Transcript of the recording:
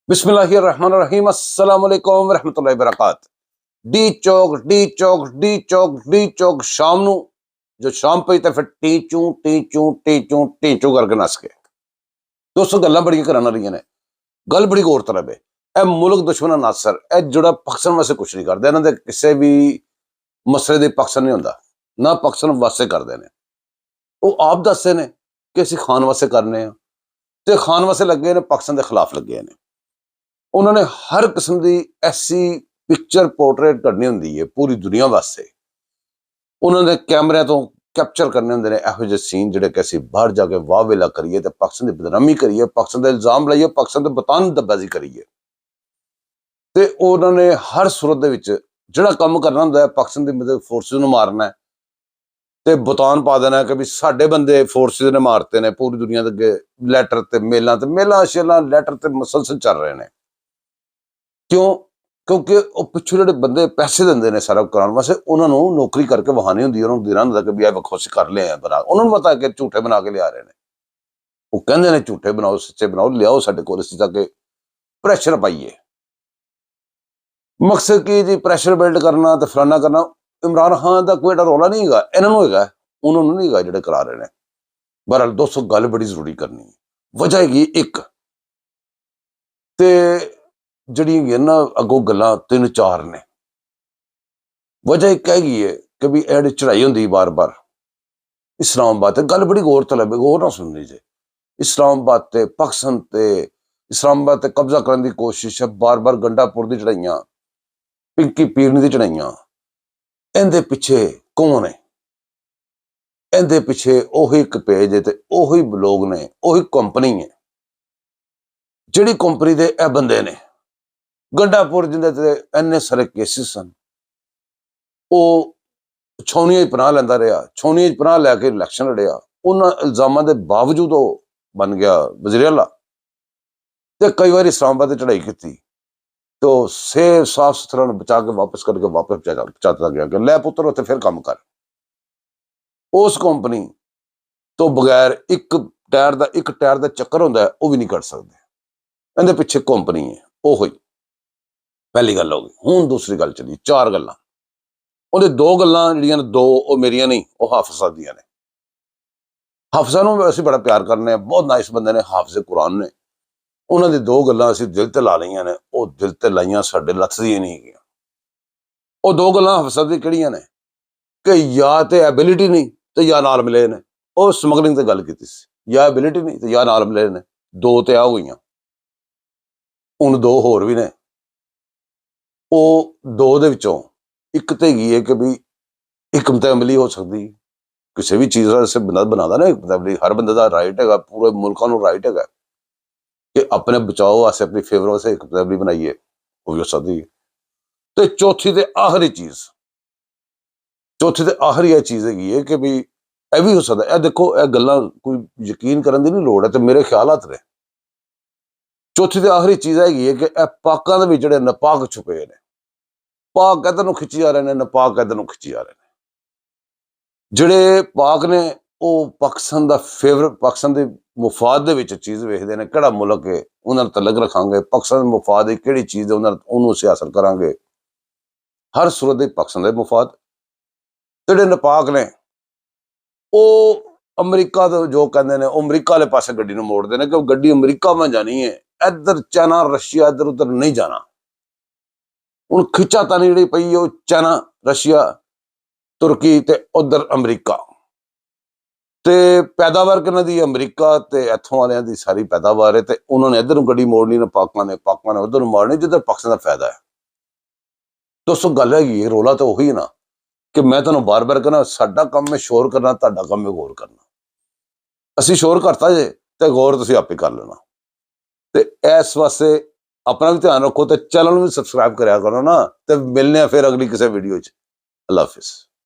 बिस्मिल्लाहिर्रहमानिर्रहीम अस्सलाम वालेकुम रहमतुल्लाहि बरकात। डी चौक शाम ਨੂੰ जो शाम पई तो फिर टी चू करके नस गए। दोस्तों गल्लां बड़ियां करन वालियां ने, गल बड़ी गौर तलब है। ए मुल्क दुश्मन नासर ए जुड़ा पाकिस्तान वास्ते कुछ नहीं करदा, इन्हां दे किसी भी मसले दे पाकिस्तान नहीं हुंदा, ना पाकिस्तान वास्ते करदे ने। वो आप दसदे ने कि असीं खान वास्ते करने आ ते खान वास्ते लगे ने, पाकिस्तान के खिलाफ लगे ने। उन्होंने हर किस्म की ऐसी पिक्चर पोर्ट्रेट करनी होंदी है पूरी दुनिया वास्ते। उन्होंने कैमरे तो कैप्चर करने होंगे ने इहो जिहे सीन जिहड़े कि असीं बाहर जाके वाह वेला करिए ते पाकिस्तान की बदनामी करिए, पाकिस्तान का इल्जाम लाइए, पाकिस्तान के बतान दब्बाजी करिए। ते उन्होंने हर सूरत दे विच जिहड़ा काम करना होंदा है पाकिस्तान की मतलब फोर्सिस नूं मारना है ते बतान पा देना कि भी साडे बंदे फोर्सिस ने मारते ने। पूरी दुनिया दे अगे लैटर ते मेलां शेलां लैटर ते मुसलसल चल रहे हैं। क्यों? क्योंकि वो पिछू जो बंदे पैसे देंगे ने सारा कराने वास्ते, उन्होंने नौकरी करके वहानी होंगी, उन्होंने देना होंगे कि भी यह वखो असीं कर लिया बना। उन्होंने पता है कि झूठे बना के लिया रहे हैं। वो कहते हैं झूठे बनाओ सच्चे बनाओ, लियाओ साडे कोल, असीं जाके प्रैशर पाइए। मकसद की जी प्रैशर बिल्ड करना तो फलाना करना। इमरान खान का कोई रौला नहीं है, इन्होंने है, उन्होंने नहीं है जो करा रहे हैं। बहरहाल दोस्तों गल बड़ी जरूरी करनी है। वजह हैगी एक ते जड़ियां ना अगों गल्लां तीन चार ने। वजह एक हैगी है कि भी एड़ी चढ़ाई होंदी बार बार इस्लामाबाद। गल बड़ी गौर तलब है, गौर ना सुननी जे। इस्लामाबाद ते पाकिस्तान ते इस्लामाबाद ते कब्जा करने की कोशिश है, बार बार गंडापुर की चढ़ाइयां, पिंकी पीरनी की चढ़ाइयां। इहदे पिछे कौन है? इहदे पिछे ओही एक पेज है ते ओही लोग ने, ओही कंपनी है जिहड़ी कंपनी दे ए बंदे ने। गंडापुर जिंदे ते इन्ने सारे केसिस सन, वो छौनिया पनाह लैंदा रहा, छौनिया पनाह लैके इलैक्शन लड़िया। उन्होंने इल्जामों के बावजूद वो बन गया वज़ीर आला। तो कई बार इस्लामाबाद से चढ़ाई की तो सेफ साफ सुथरा बचा के वापस करके वापस पहुंचाता गया कि लै पुत्र उत्थे फिर काम कर। उस कंपनी तो बगैर एक टायर का चक्कर होंदा है, वो भी नहीं कर सकते। इहदे पिछे कंपनी है, वो हुई पहली गल हो गई। हुण दूसरी गल चली, चार गल्लां। ਉਹਦੇ दो गल्लां ਜਿਹੜੀਆਂ दो वो मेरियां नहीं, वो हाफिज़ा ਦੀਆਂ ने। हाफिज़ा ਨੂੰ ਅਸੀਂ बड़ा प्यार करने, बहुत नाइस बंदे ने, हाफिज़ कुरान ने। ਉਹਨਾਂ ਦੀ दो गल्लां ਅਸੀਂ दिल ते ला लईਆਂ ने, ਉਹ दिल ते लाਈਆਂ ਸਾਡੇ ਲੱਥਦੀਆਂ नहीं ਹੈਗੀਆਂ। ਉਹ दो गल्लां हाफिज़ा ਦੀਆਂ ਕਿਹੜੀਆਂ ਨੇ कि या तो एबिलिटी नहीं तो या नाल मिले ने। ਉਹ ਸਮਗਲਿੰਗ ਤੇ ਗੱਲ ਕੀਤੀ ਸੀ, या एबिलिटी नहीं तो या नाल मिले ने। दो ਤੇ ਆ ਹੋਈਆਂ, ਹੁਣ दो ਹੋਰ ਵੀ ਨੇ। ਉਹ दो ਦੇ ਵਿੱਚੋਂ एक तो हैगी है कि भी हिकमत अमली हो सकती किसी भी चीज़ से बंदा बनाता ना। हिकमत अमली हर बंदे का राइट है, पूरे मुल्कों को राइट है कि अपने बचाओ वास्ते अपनी फेवर वास्ते हिकमत अमली बनाइए, वो भी हो सकती है। तो चौथी तो आखिरी चीज़ हैगी है कि भी यह भी हो सकता है। देखो यह गल्लां कोई यकीन करने की नहीं लोड़ है, तो मेरे ख्यालात ने। चौथी तो आखिरी चीज़ हैगी है कि पाकां दे विच जिहड़े नापाक छुपे ने, पाक इधर नूं खिच्ची जा रहे हैं, नापाक इधर नूं खिच्ची जा रहे हैं। जिहड़े पाक ने वो पाकिस्तान दा फेवर, पाकिस्तान दे मुफाद दे विच चीज़ वेखदे ने, किहड़ा मुल्क है उन्हां नाल तलक रखांगे, पाकिस्तान दे मुफाद किहड़ी चीज़ है उन्होंने असीं हासिल करांगे। हर सूरत दे पाकिस्तान दे मुफाद। जिहड़े नापाक ने वो अमरीका दे जो कहंदे ने, अमरीका वाले पासे गड्डी नूं मोड़दे ने कि गड्डी अमरीका में जानी है, इधर चाइना रशिया इधर उधर नहीं जाना। ਹੁਣ खिंचातानी जी पई है चाइना रशिया तुर्की ते उधर अमरीका। ते पैदावार किन्हां दी? अमरीका ते इत्थों वालियां दी सारी पैदावार है। ते उन्होंने इधर गड्डी मोड़नी ना पाकां ने उधर मारनी जिधर पाकिस्तान का फायदा है। दोस्तों गल हैगी है, रौला तो उही है ना कि मैं तुहानूं बार बार कहना, साडा काम है शोर करना, तुहाडा काम है गौर करना। असीं शोर करता जे ते गौर तुसीं आपे कर लेना। ते इस वास्ते अपना भी ध्यान रखो, तो चैनल भी सबसक्राइब करा करो ना। तो मिलने फिर अगली किसी वीडियो। अल्लाह हाफिज़।